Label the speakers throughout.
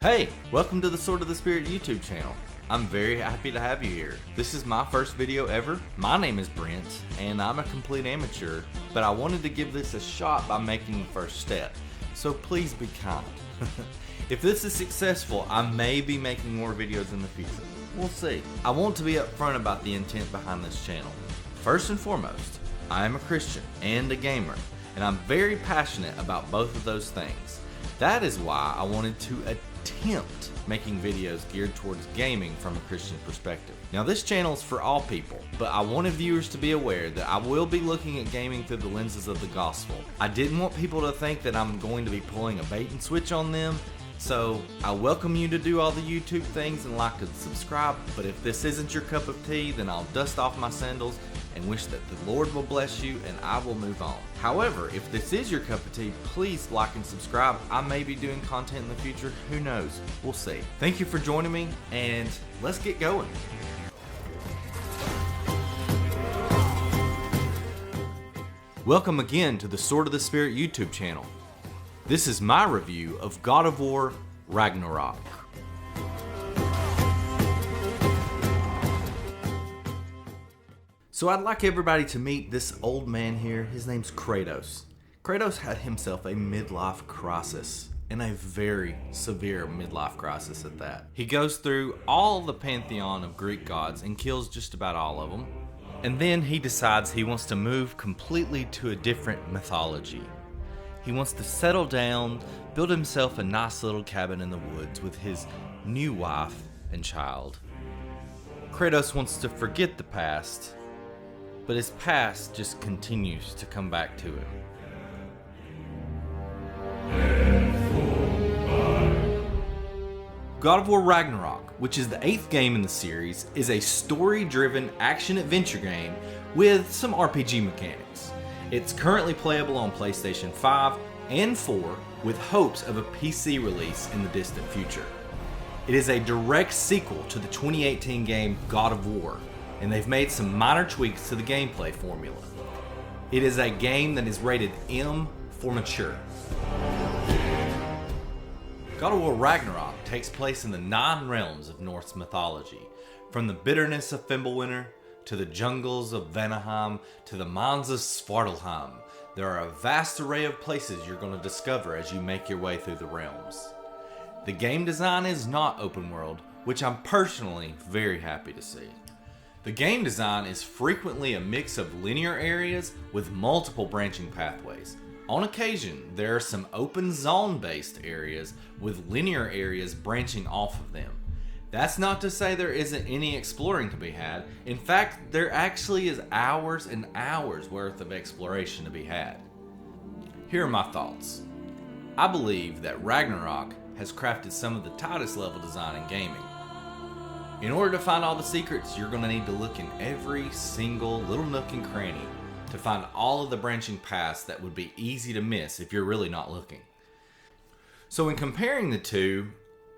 Speaker 1: Hey, welcome to the Sword of the Spirit YouTube channel. I'm very happy to have you here. This is my first video ever. My name is Brent, and I'm a complete amateur, but I wanted to give this a shot by making the first step, so please be kind. If this is successful, I may be making more videos in the future. We'll see. I want to be upfront about the intent behind this channel. First and foremost, I am a Christian and a gamer, and I'm very passionate about both of those things. That is why I wanted to attempt making videos geared towards gaming from a Christian perspective. Now this channel is for all people, but I wanted viewers to be aware that I will be looking at gaming through the lenses of the gospel. I didn't want people to think that I'm going to be pulling a bait and switch on them, so I welcome you to do all the YouTube things and like and subscribe, but if this isn't your cup of tea, then I'll dust off my sandals and wish that the Lord will bless you and I will move on. However, if this is your cup of tea, please like and subscribe. I may be doing content in the future, who knows? We'll see. Thank you for joining me, and let's get going. Welcome again to the Sword of the Spirit YouTube channel. This is my review of God of War Ragnarök. So I'd like everybody to meet this old man here. His name's Kratos. Kratos had himself a midlife crisis, and a very severe midlife crisis at that. He goes through all the pantheon of Greek gods and kills just about all of them. And then he decides he wants to move completely to a different mythology. He wants to settle down, build himself a nice little cabin in the woods with his new wife and child. Kratos wants to forget the past, but his past just continues to come back to him. God of War Ragnarök, which is the 8th game in the series, is a story-driven action-adventure game with some RPG mechanics. It's currently playable on PlayStation 5 and 4 with hopes of a PC release in the distant future. It is a direct sequel to the 2018 game God of War, and they've made some minor tweaks to the gameplay formula. It is a game that is rated M for mature. God of War Ragnarök takes place in the 9 realms of Norse mythology, from the bitterness of Fimbulwinter, to the jungles of Vanaheim, to the mines of Svartalheim. There are a vast array of places you're going to discover as you make your way through the realms. The game design is not open world, which I'm personally very happy to see. The game design is frequently a mix of linear areas with multiple branching pathways. On occasion, there are some open zone-based areas with linear areas branching off of them. That's not to say there isn't any exploring to be had. In fact, there actually is hours and hours worth of exploration to be had. Here are my thoughts. I believe that Ragnarök has crafted some of the tightest level design in gaming. In order to find all the secrets, you're going to need to look in every single little nook and cranny to find all of the branching paths that would be easy to miss if you're really not looking. So in comparing the two,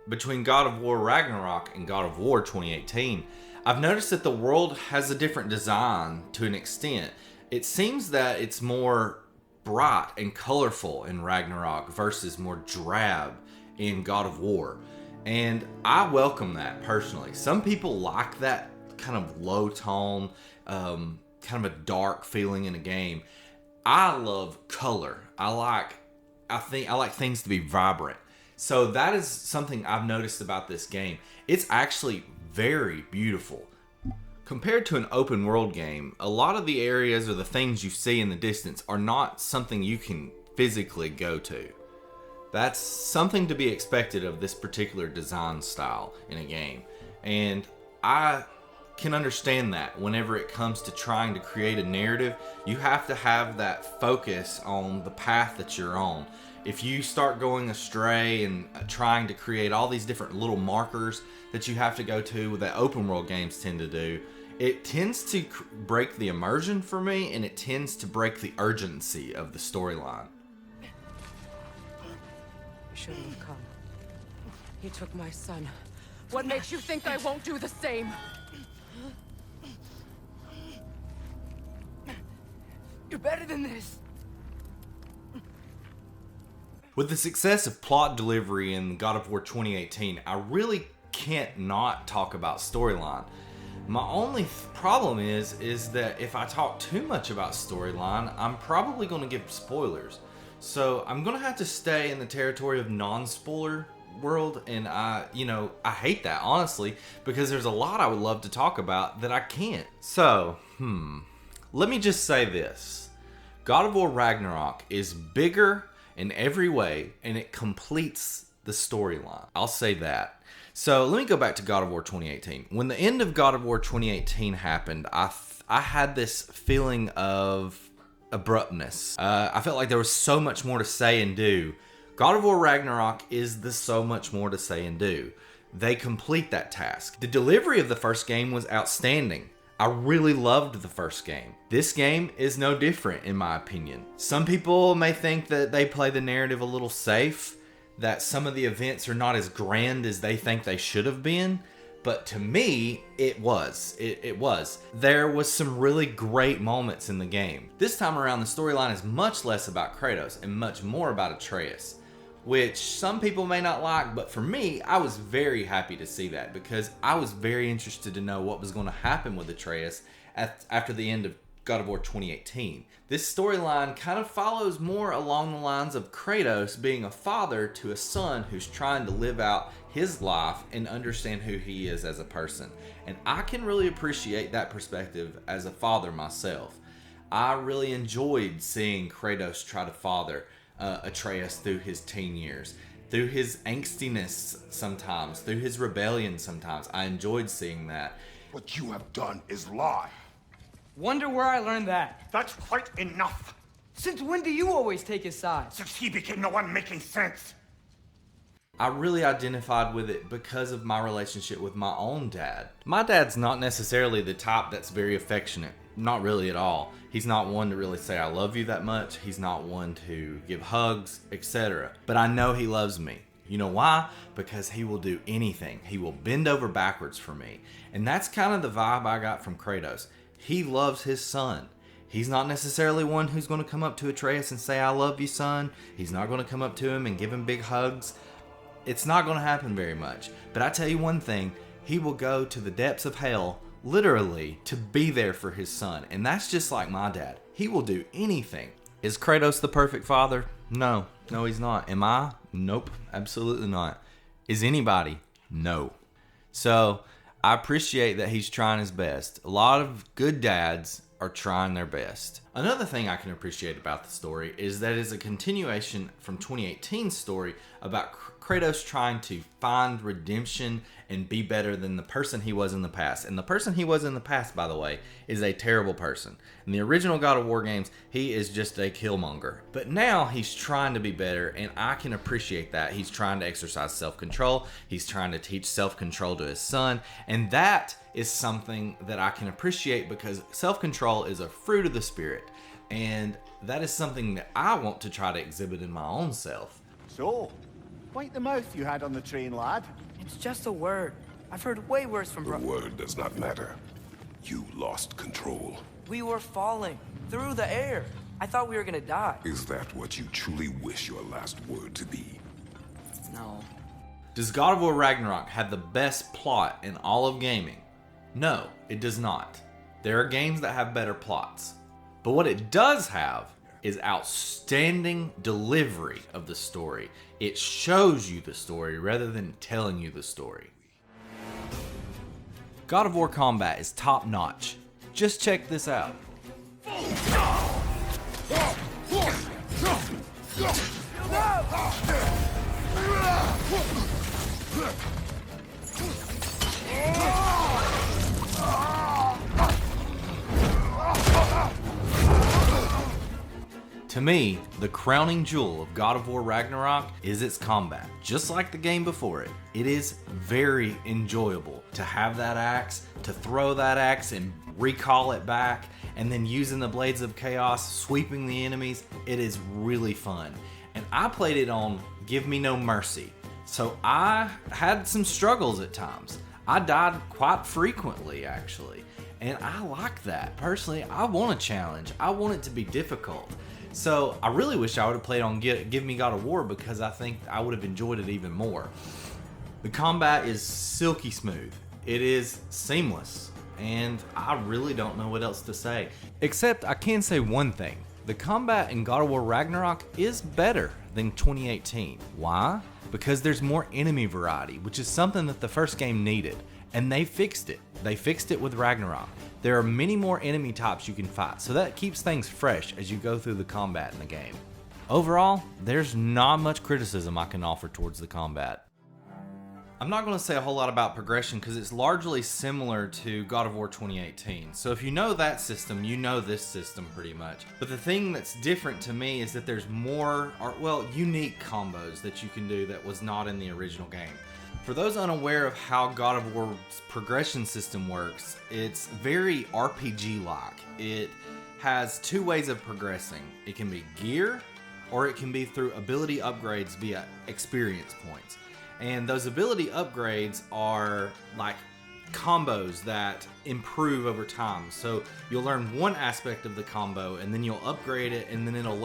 Speaker 1: between God of War Ragnarök and God of War 2018, I've noticed that the world has a different design to an extent. It seems that it's more bright and colorful in Ragnarök versus more drab in God of War. And I welcome that personally. Some people like that kind of low tone, kind of a dark feeling in a game. I love color. I like things to be vibrant. So that is something I've noticed about this game. It's actually very beautiful. Compared to an open world game, a lot of the areas or the things you see in the distance are not something you can physically go to. That's something to be expected of this particular design style in a game. And I can understand that whenever it comes to trying to create a narrative, you have to have that focus on the path that you're on. If you start going astray and trying to create all these different little markers that you have to go to that open world games tend to do, it tends to break the immersion for me, and it tends to break the urgency of the storyline.
Speaker 2: You shouldn't have come. He took my son. What makes you think I won't do the same? You're better than this.
Speaker 1: With the success of plot delivery in God of War 2018, I really can't not talk about storyline. My only problem is that if I talk too much about storyline, I'm probably going to give spoilers. So I'm going to have to stay in the territory of non-spoiler world, and I hate that, honestly, because there's a lot I would love to talk about that I can't. So, let me just say this. God of War Ragnarok is bigger in every way, and it completes the storyline. I'll say that. So let me go back to God of War 2018. When the end of God of War 2018 happened, I had this feeling of abruptness. I felt like there was so much more to say and do. God of War Ragnarok is the so much more to say and do. They complete that task. The delivery of the first game was outstanding. I really loved the first game. This game is no different, in my opinion. Some people may think that they play the narrative a little safe, that some of the events are not as grand as they think they should have been, but to me, it was. It was. There was some really great moments in the game. This time around, the storyline is much less about Kratos and much more about Atreus, which some people may not like, but for me, I was very happy to see that because I was very interested to know what was going to happen with Atreus after the end of God of War 2018. This storyline kind of follows more along the lines of Kratos being a father to a son who's trying to live out his life and understand who he is as a person. And I can really appreciate that perspective as a father myself. I really enjoyed seeing Kratos try to father Atreus through his teen years, through his angstiness sometimes, through his rebellion sometimes. I enjoyed seeing that.
Speaker 3: What you have done is lie.
Speaker 4: Wonder where I learned that.
Speaker 3: That's quite enough.
Speaker 4: Since when do you always take his side?
Speaker 3: Since he became the one making sense.
Speaker 1: I really identified with it because of my relationship with my own dad. My dad's not necessarily the type that's very affectionate. Not really at all. He's not one to really say I love you that much. He's not one to give hugs, etc. But I know he loves me. You know why? Because he will do anything. He will bend over backwards for me. And that's kind of the vibe I got from Kratos. He loves his son. He's not necessarily one who's going to come up to Atreus and say, I love you, son. He's not going to come up to him and give him big hugs. It's not going to happen very much. But I tell you one thing, he will go to the depths of hell, literally, to be there for his son. And that's just like my dad. He will do anything. Is Kratos the perfect father? No. No, he's not. Am I? Nope. Absolutely not. Is anybody? No. So I appreciate that he's trying his best. A lot of good dads are trying their best. Another thing I can appreciate about the story is that it's a continuation from 2018's story about Kratos trying to find redemption and be better than the person he was in the past. And the person he was in the past, by the way, is a terrible person. In the original God of War games, he is just a killmonger. But now he's trying to be better, and I can appreciate that. He's trying to exercise self-control. He's trying to teach self-control to his son. And that is something that I can appreciate because self-control is a fruit of the spirit. And that is something that I want to try to exhibit in my own self.
Speaker 5: So, quite the mouth you had on the train, lad.
Speaker 4: It's just a word. I've heard way worse from
Speaker 6: The word does not matter. You lost control.
Speaker 4: We were falling through the air. I thought we were gonna die.
Speaker 6: Is that what you truly wish your last word to be?
Speaker 4: No.
Speaker 1: Does God of War Ragnarok have the best plot in all of gaming? No, it does not. There are games that have better plots. But what it does have is outstanding delivery of the story. It shows you the story rather than telling you the story. God of War combat is top notch. Just check this out. To me, the crowning jewel of God of War Ragnarok is its combat. Just like the game before it, it is very enjoyable to have that axe, to throw that axe and recall it back, and then using the Blades of Chaos, sweeping the enemies. It is really fun. And I played it on Give Me No Mercy, so I had some struggles at times. I died quite frequently, actually, and I like that. Personally, I want a challenge. I want it to be difficult. So I really wish I would have played on Give Me God of War, because I think I would have enjoyed it even more. The combat is silky smooth. It is seamless. And I really don't know what else to say. Except I can say one thing. The combat in God of War Ragnarok is better than 2018. Why? Because there's more enemy variety, which is something that the first game needed. And they fixed it. They fixed it with Ragnarok. There are many more enemy types you can fight, so that keeps things fresh as you go through the combat in the game. Overall, there's not much criticism I can offer towards the combat. I'm not going to say a whole lot about progression because it's largely similar to God of War 2018. So if you know that system, you know this system pretty much. But the thing that's different to me is that there's more, unique combos that you can do that was not in the original game. For those unaware of how God of War's progression system works, it's very RPG-like. It has two ways of progressing. It can be gear, or it can be through ability upgrades via experience points. And those ability upgrades are like combos that improve over time. So you'll learn one aspect of the combo, and then you'll upgrade it, and then you'll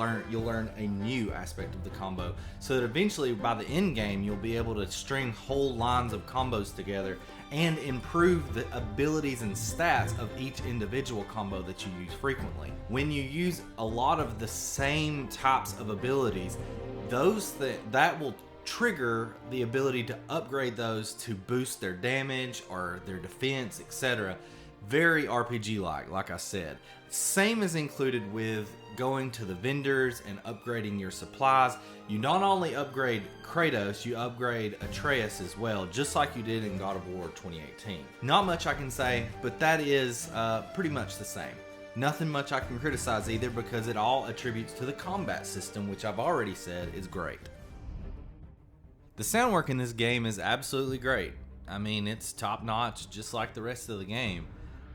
Speaker 1: learn a new aspect of the combo. So that eventually by the end game, you'll be able to string whole lines of combos together and improve the abilities and stats of each individual combo that you use frequently. When you use a lot of the same types of abilities, that will trigger the ability to upgrade those to boost their damage or their defense, etc. Very RPG like I said. Same is included with going to the vendors and upgrading your supplies. You not only upgrade Kratos, you upgrade Atreus as well, just like you did in God of War 2018. Not much I can say, but that is pretty much the same. Nothing much I can criticize either, because it all attributes to the combat system, which I've already said is great. The sound work in this game is absolutely great. I mean, it's top notch, just like the rest of the game.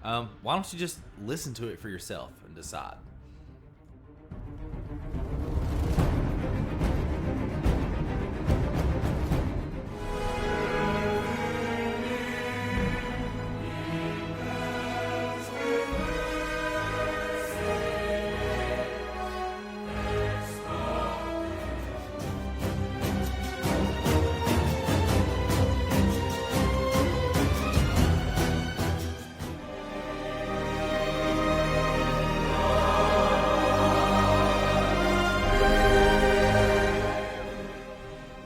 Speaker 1: Why don't you just listen to it for yourself and decide?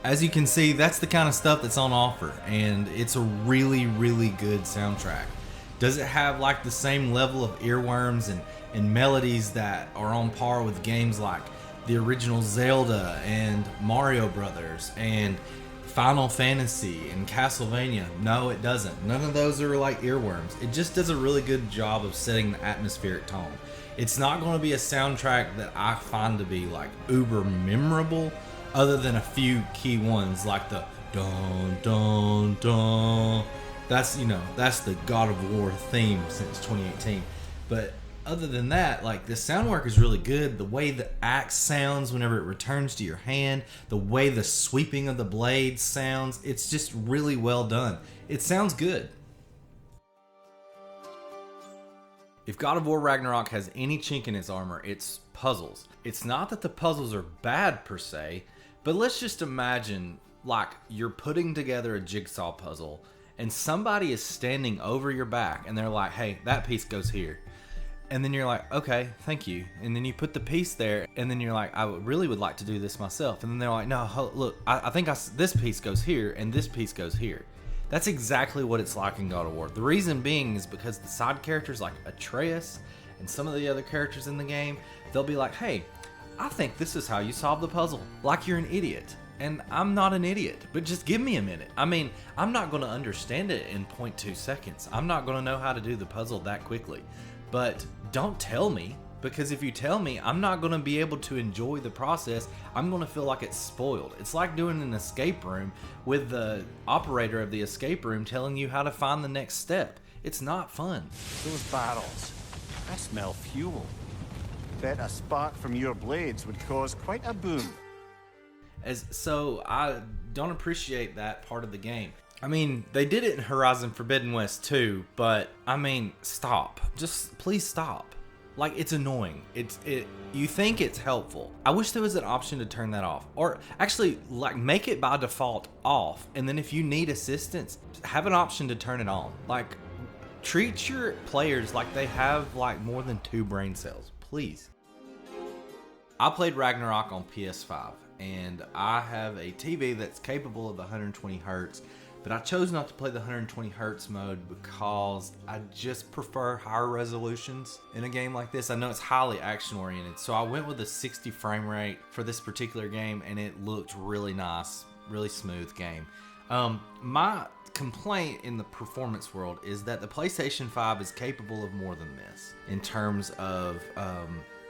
Speaker 1: As you can see, that's the kind of stuff that's on offer, and it's a really, really good soundtrack. Does it have like the same level of earworms and melodies that are on par with games like the original Zelda and Mario Brothers and Final Fantasy and Castlevania? No, it doesn't. None of those are like earworms. It just does a really good job of setting the atmospheric tone. It's not going to be a soundtrack that I find to be like uber memorable, other than a few key ones like the dun dun dun. That's the God of War theme since 2018. But other than that, like, the sound work is really good. The way the axe sounds whenever it returns to your hand, the way the sweeping of the blades sounds, it's just really well done. It sounds good. If God of War Ragnarok has any chink in its armor, it's puzzles. It's not that the puzzles are bad per se, but let's just imagine like you're putting together a jigsaw puzzle and somebody is standing over your back and they're like, hey, that piece goes here. And then you're like, okay, thank you. And then you put the piece there, and then you're like, I really would like to do this myself. And then they're like, no, look, I think this piece goes here and this piece goes here. That's exactly what it's like in God of War. The reason being is because the side characters like Atreus and some of the other characters in the game, they'll be like, hey, I think this is how you solve the puzzle. Like you're an idiot. And I'm not an idiot, but just give me a minute. I mean, I'm not going to understand it in 0.2 seconds. I'm not going to know how to do the puzzle that quickly. But don't tell me, because if you tell me, I'm not going to be able to enjoy the process. I'm going to feel like it's spoiled. It's like doing an escape room with the operator of the escape room telling you how to find the next step. It's not fun.
Speaker 5: Those barrels. I smell fuel. Bet a spark from your blades would cause quite a boom.
Speaker 1: So I don't appreciate that part of the game. I mean, they did it in Horizon Forbidden West too, but I mean, stop. Just please stop. Like, it's annoying. You think it's helpful. I wish there was an option to turn that off, or actually, like, make it by default off, and then if you need assistance, have an option to turn it on. Like, treat your players like they have like more than 2 brain cells, please. I played Ragnarok on PS5, and I have a TV that's capable of 120 hertz, but I chose not to play the 120 hertz mode because I just prefer higher resolutions in a game like this. I know it's highly action oriented, so I went with a 60 frame rate for this particular game, and it looked really nice, really smooth game. My complaint in the performance world is that the PlayStation 5 is capable of more than this in terms of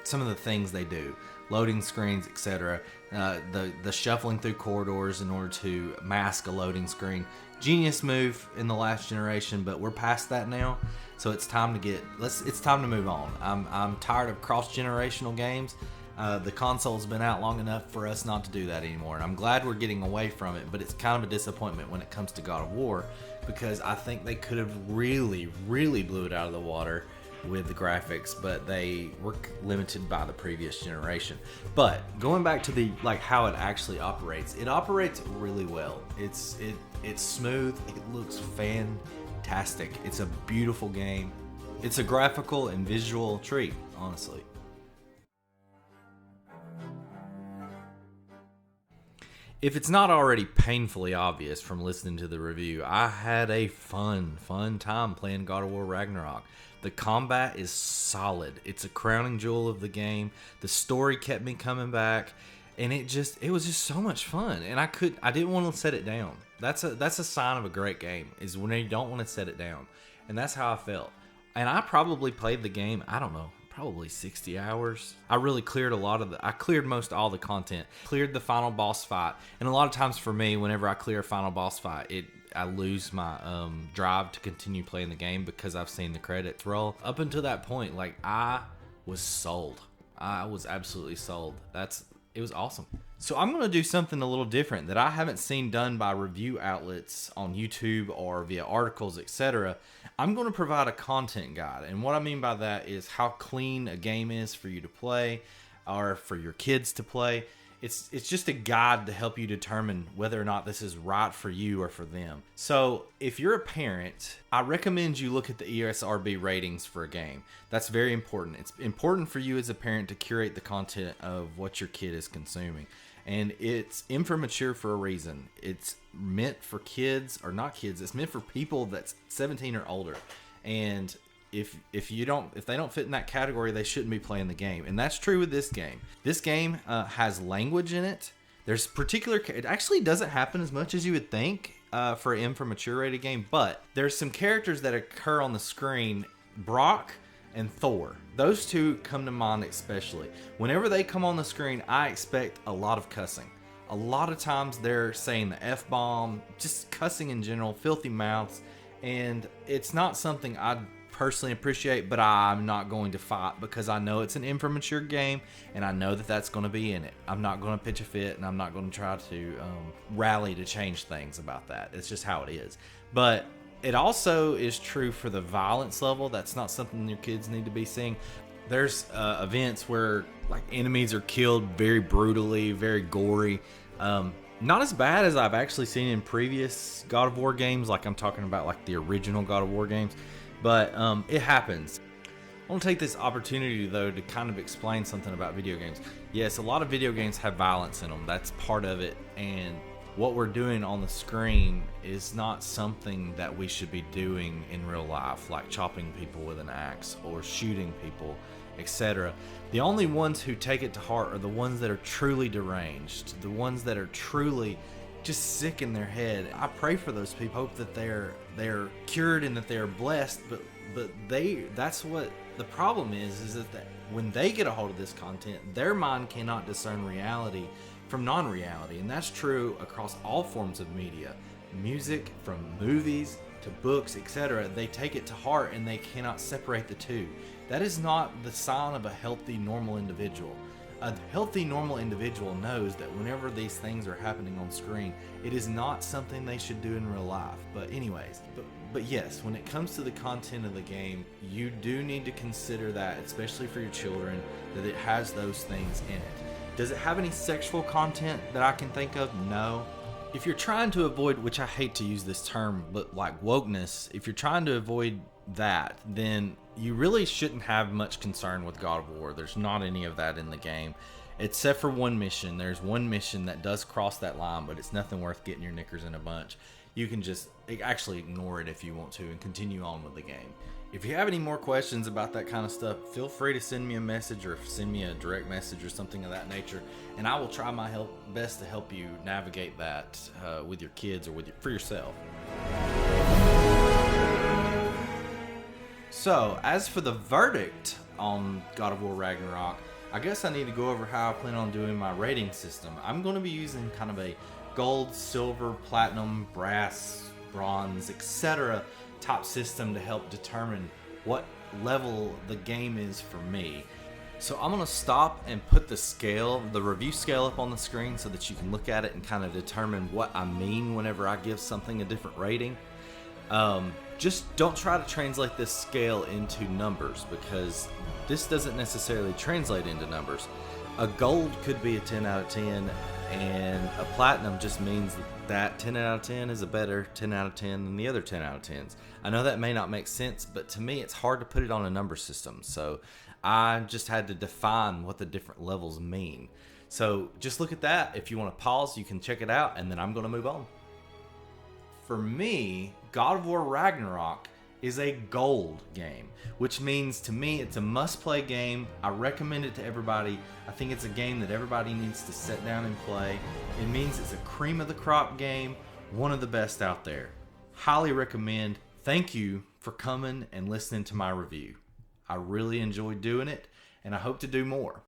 Speaker 1: some of the things they do, loading screens, etc. The shuffling through corridors in order to mask a loading screen. Genius move in the last generation, but we're past that now, so it's time to move on. I'm tired of cross-generational games. The console's been out long enough for us not to do that anymore, and I'm glad we're getting away from it, but it's kind of a disappointment when it comes to God of War, because I think they could have really blew it out of the water with the graphics, but they were limited by the previous generation. But going back to the how it actually operates, it operates really well. It's smooth, it looks fantastic, it's a beautiful game, it's a graphical and visual treat, honestly. If it's not already painfully obvious from listening to the review, I had a fun time playing God of War Ragnarok. The combat is solid. It's a crowning jewel of the game. The story kept me coming back, and it was just so much fun. And I didn't want to set it down. That's a sign of a great game, is when you don't want to set it down. And that's how I felt. And I probably played the game, I don't know, probably 60 hours. I really cleared I cleared most all the content, cleared the final boss fight. And a lot of times for me, whenever I clear a final boss fight, I lose my drive to continue playing the game because I've seen the credits roll. Up until that point, I was sold. I was absolutely sold. It was awesome. So I'm going to do something a little different that I haven't seen done by review outlets on YouTube or via articles, etc. I'm going to provide a content guide. And what I mean by that is how clean a game is for you to play or for your kids to play. It's just a guide to help you determine whether or not this is right for you or for them. So if you're a parent, I recommend you look at the ESRB ratings for a game. That's very important. It's important for you as a parent to curate the content of what your kid is consuming. And it's infra-mature for a reason. It's meant for kids, or not kids, it's meant for people that's 17 or older. And if they don't fit in that category, they shouldn't be playing the game. And that's true with this game. This game has language in it. It actually doesn't happen as much as you would think for an infra-mature rated game, but there's some characters that occur on the screen. Brock and Thor. Those two come to mind especially. Whenever they come on the screen, I expect a lot of cussing. A lot of times they're saying the F-bomb, just cussing in general, filthy mouths, and it's not something I personally appreciate, but I'm not going to fight because I know it's an infra-mature game, and I know that that's going to be in it. I'm not going to pitch a fit, and I'm not going to try to rally to change things about that. It's just how it is. But it also is true for the violence level. That's not something your kids need to be seeing. There's events where enemies are killed very brutally, very gory. Not as bad as I've actually seen in previous God of War games. I'm talking about the original God of War games. But it happens. I want to take this opportunity, though, to kind of explain something about video games. Yes, a lot of video games have violence in them. That's part of it. And what we're doing on the screen is not something that we should be doing in real life, like chopping people with an axe or shooting people, etc. The only ones who take it to heart are the ones that are truly deranged, the ones that are truly just sick in their head. I pray for those people, hope that they're cured and that they're blessed, but that's what the problem is that when they get a hold of this content, their mind cannot discern reality from non-reality. And that's true across all forms of media. Music, from movies to books, etc. They take it to heart and they cannot separate the two. That is not the sign of a healthy, normal individual. A healthy, normal individual knows that whenever these things are happening on screen, it is not something they should do in real life. But anyways, but yes, when it comes to the content of the game, you do need to consider that, especially for your children, that it has those things in it. Does it have any sexual content that I can think of? No. If you're trying to avoid, which I hate to use this term, but like wokeness, if you're trying to avoid that, then you really shouldn't have much concern with God of War. There's not any of that in the game, except for one mission. There's one mission that does cross that line, but it's nothing worth getting your knickers in a bunch. You can just actually ignore it if you want to and continue on with the game. If you have any more questions about that kind of stuff, feel free to send me a message or send me a direct message or something of that nature, and I will try my best to help you navigate that with your kids or for yourself. So, as for the verdict on God of War Ragnarok, I guess I need to go over how I plan on doing my rating system. I'm going to be using kind of a gold, silver, platinum, brass, bronze, etc. top system to help determine what level the game is for me. So I'm going to stop and put the review scale up on the screen so that you can look at it and kind of determine what I mean whenever I give something a different rating. Just don't try to translate this scale into numbers, because this doesn't necessarily translate into numbers. A gold could be a 10 out of 10, and a platinum just means that 10 out of 10 is a better 10 out of 10 than the other 10 out of 10s. I know that may not make sense, but to me it's hard to put it on a number system, so I just had to define what the different levels mean. So just look at that. If you want to pause, you can check it out, and then I'm going to move on. For me, God of War Ragnarok is a gold game, which means to me it's a must-play game. I recommend it to everybody. I think it's a game that everybody needs to sit down and play. It means it's a cream of the crop game, one of the best out there. Highly recommend. Thank you for coming and listening to my review. I really enjoyed doing it, and I hope to do more.